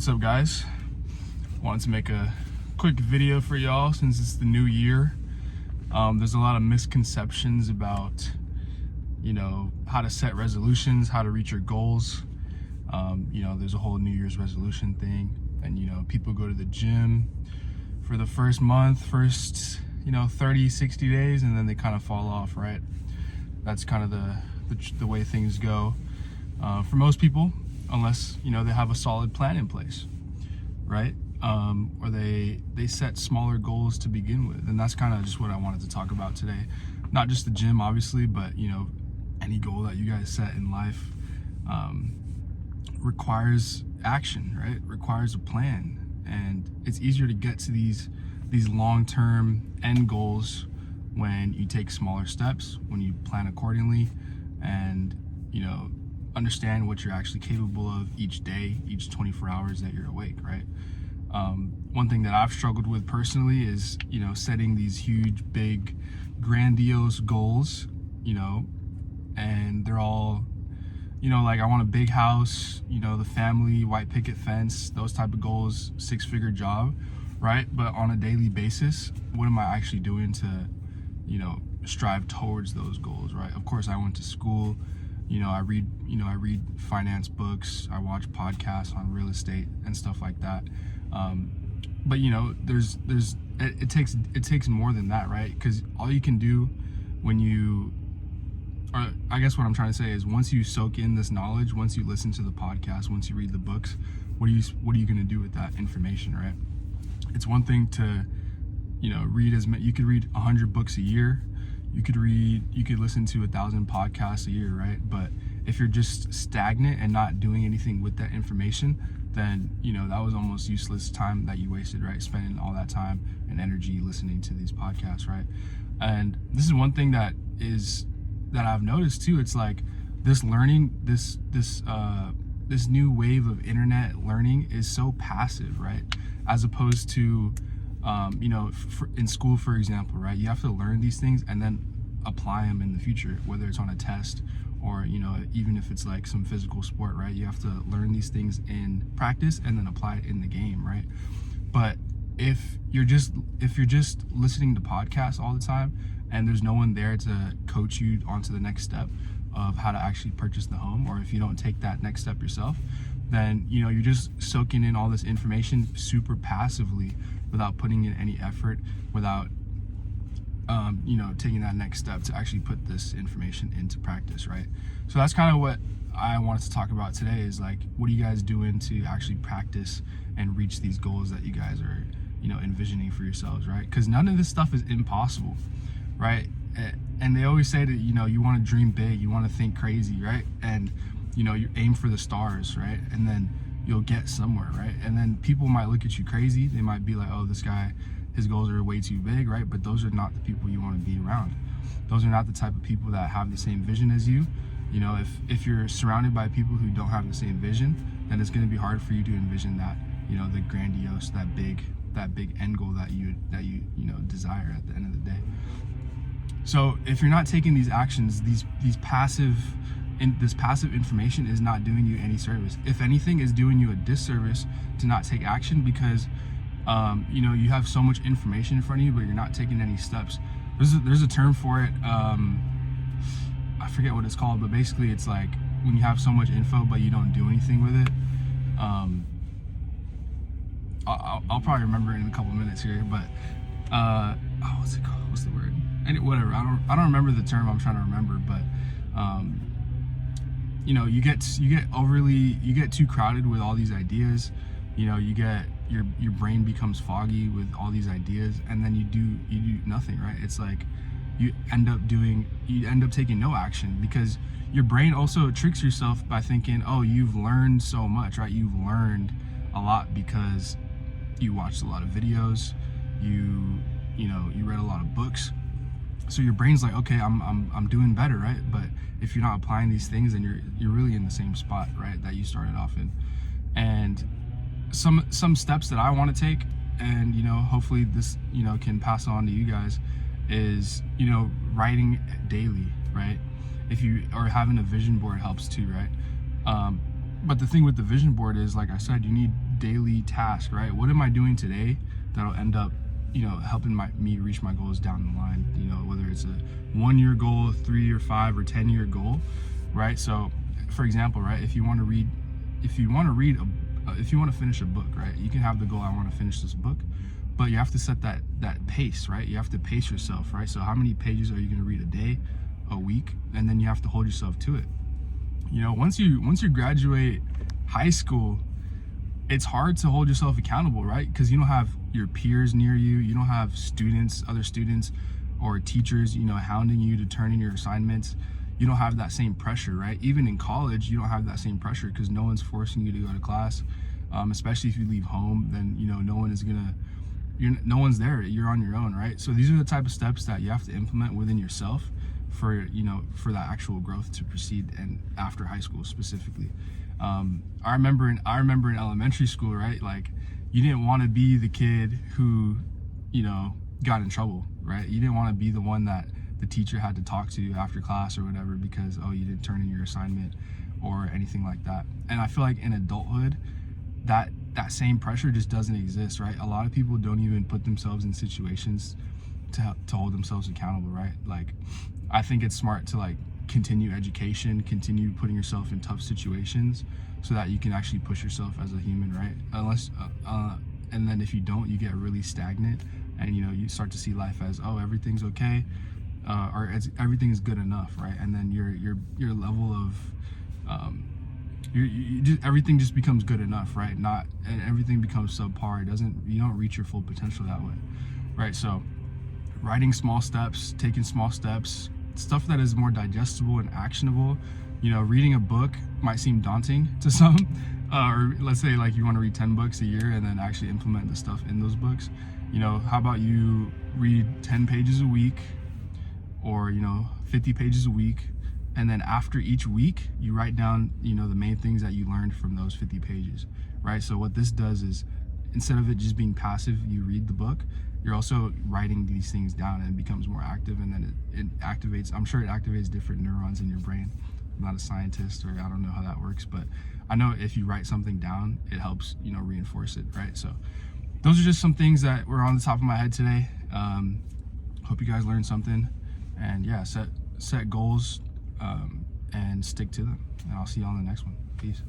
What's up, guys? Wanted to make a quick video for y'all since it's the new year. There's a lot of misconceptions about, how to set resolutions, how to reach your goals. There's a whole New Year's resolution thing, and people go to the gym for the first month, 30, 60 days, and then they kind of fall off, right? That's kind of the way things go for most people, unless they have a solid plan in place, right? Or they set smaller goals to begin with, and that's kind of just what I wanted to talk about today. Not just the gym, obviously, but any goal that you guys set in life requires action, right? Requires a plan, and it's easier to get to these long-term end goals when you take smaller steps, when you plan accordingly, and understand what you're actually capable of each day, each 24 hours that you're awake, right? One thing that I've struggled with personally is setting these huge, big, grandiose goals, and they're all like I want a big house, the family, white picket fence, those type of goals, 6-figure job, right? But on a daily basis, what am I actually doing to strive towards those goals, right? Of course, I went to school, I read finance books, I watch podcasts on real estate and stuff like that. But it takes more than that, right? Because all you can do I guess what I'm trying to say is, once you soak in this knowledge, once you listen to the podcast, once you read the books, what are you going to do with that information, right? It's one thing to read you could read 100 books a year, you could listen to 1,000 podcasts a year, right? But if you're just stagnant and not doing anything with that information, then that was almost useless time that you wasted, right? Spending all that time and energy listening to these podcasts, right? And this is one thing that I've noticed too. It's like this learning, this new wave of internet learning is so passive, right? As opposed to in school, for example, right? You have to learn these things and then apply them in the future, whether it's on a test or even if it's like some physical sport, right? You have to learn these things in practice and then apply it in the game, right? But if you're just listening to podcasts all the time and there's no one there to coach you onto the next step of how to actually purchase the home, or if you don't take that next step yourself, then you're just soaking in all this information super passively without putting in any effort, without taking that next step to actually put this information into practice, right? So that's kind of what I wanted to talk about today, is like, what are you guys doing to actually practice and reach these goals that you guys are envisioning for yourselves, right? Because none of this stuff is impossible, right? And they always say that you want to dream big, you want to think crazy, right? And you aim for the stars, right? And then you'll get somewhere, right? And then people might look at you crazy. They might be like, oh, this guy, his goals are way too big, right? But those are not the people you want to be around. Those are not the type of people that have the same vision as you. If you're surrounded by people who don't have the same vision, then it's going to be hard for you to envision that, the grandiose, that big end goal that you desire at the end of the day. So if you're not taking these actions, this passive information is not doing you any service. If anything, is doing you a disservice to not take action, because you have so much information in front of you, but you're not taking any steps. There's a term for it. I forget what it's called, but basically it's like when you have so much info but you don't do anything with it. I'll probably remember it in a couple minutes here, but what's it called? What's the word? Whatever. I don't remember the term I'm trying to remember, but you get too crowded with all these ideas. Your brain becomes foggy with all these ideas, and then you do nothing, right? It's like you end up taking no action, because your brain also tricks yourself by thinking, oh, you've learned so much, right? You've learned a lot because you watched a lot of videos, you read a lot of books. So your brain's like, okay, I'm doing better, right? But if you're not applying these things, then you're really in the same spot, right, that you started off in. And some steps that I want to take, and hopefully this can pass on to you guys, is writing daily, right? Or having a vision board helps too, right? But the thing with the vision board is, like I said, you need daily task, right? What am I doing today that'll end up, helping me reach my goals down the line? Whether it's a 1-year goal, 3 or 5 or 10-year goal, right? So, for example, right, if you want to finish a book, right, you can have the goal, I want to finish this book, but you have to set that pace, right? You have to pace yourself, right? So how many pages are you going to read a day, a week? And then you have to hold yourself to it. Once you graduate high school, it's hard to hold yourself accountable, right? Because you don't have your peers near you, you don't have other students or teachers, hounding you to turn in your assignments. You don't have that same pressure, right? Even in college, you don't have that same pressure because no one's forcing you to go to class. Especially if you leave home, then no one's there. You're on your own, right? So these are the type of steps that you have to implement within yourself for that actual growth to proceed, and after high school specifically. I remember in elementary school, right? Like, you didn't want to be the kid who, got in trouble, right? You didn't want to be the one that the teacher had to talk to after class or whatever because, you didn't turn in your assignment or anything like that. And I feel like in adulthood, that same pressure just doesn't exist, right? A lot of people don't even put themselves in situations to hold themselves accountable, right? Like, I think it's smart to continue education, continue putting yourself in tough situations so that you can actually push yourself as a human, right? And then if you don't, you get really stagnant, and you start to see life as, everything's okay, or everything is good enough, right? And then your level of everything just becomes good enough, right? And everything becomes subpar. You don't reach your full potential that way, right? So writing small steps, taking small steps, stuff that is more digestible and actionable. Reading a book might seem daunting to some, or let's say you want to read 10 books a year and then actually implement the stuff in those books. How about you read 10 pages a week, or 50 pages a week, and then after each week you write down the main things that you learned from those 50 pages, right? So what this does is, instead of it just being passive, you read the book, you're also writing these things down, and it becomes more active, and then it activates, I'm sure it activates different neurons in your brain. I'm not a scientist, or I don't know how that works, but I know if you write something down, it helps reinforce it, right? So those are just some things that were on the top of my head today. Hope you guys learned something, and yeah, set goals, and stick to them, and I'll see you on the next one. Peace.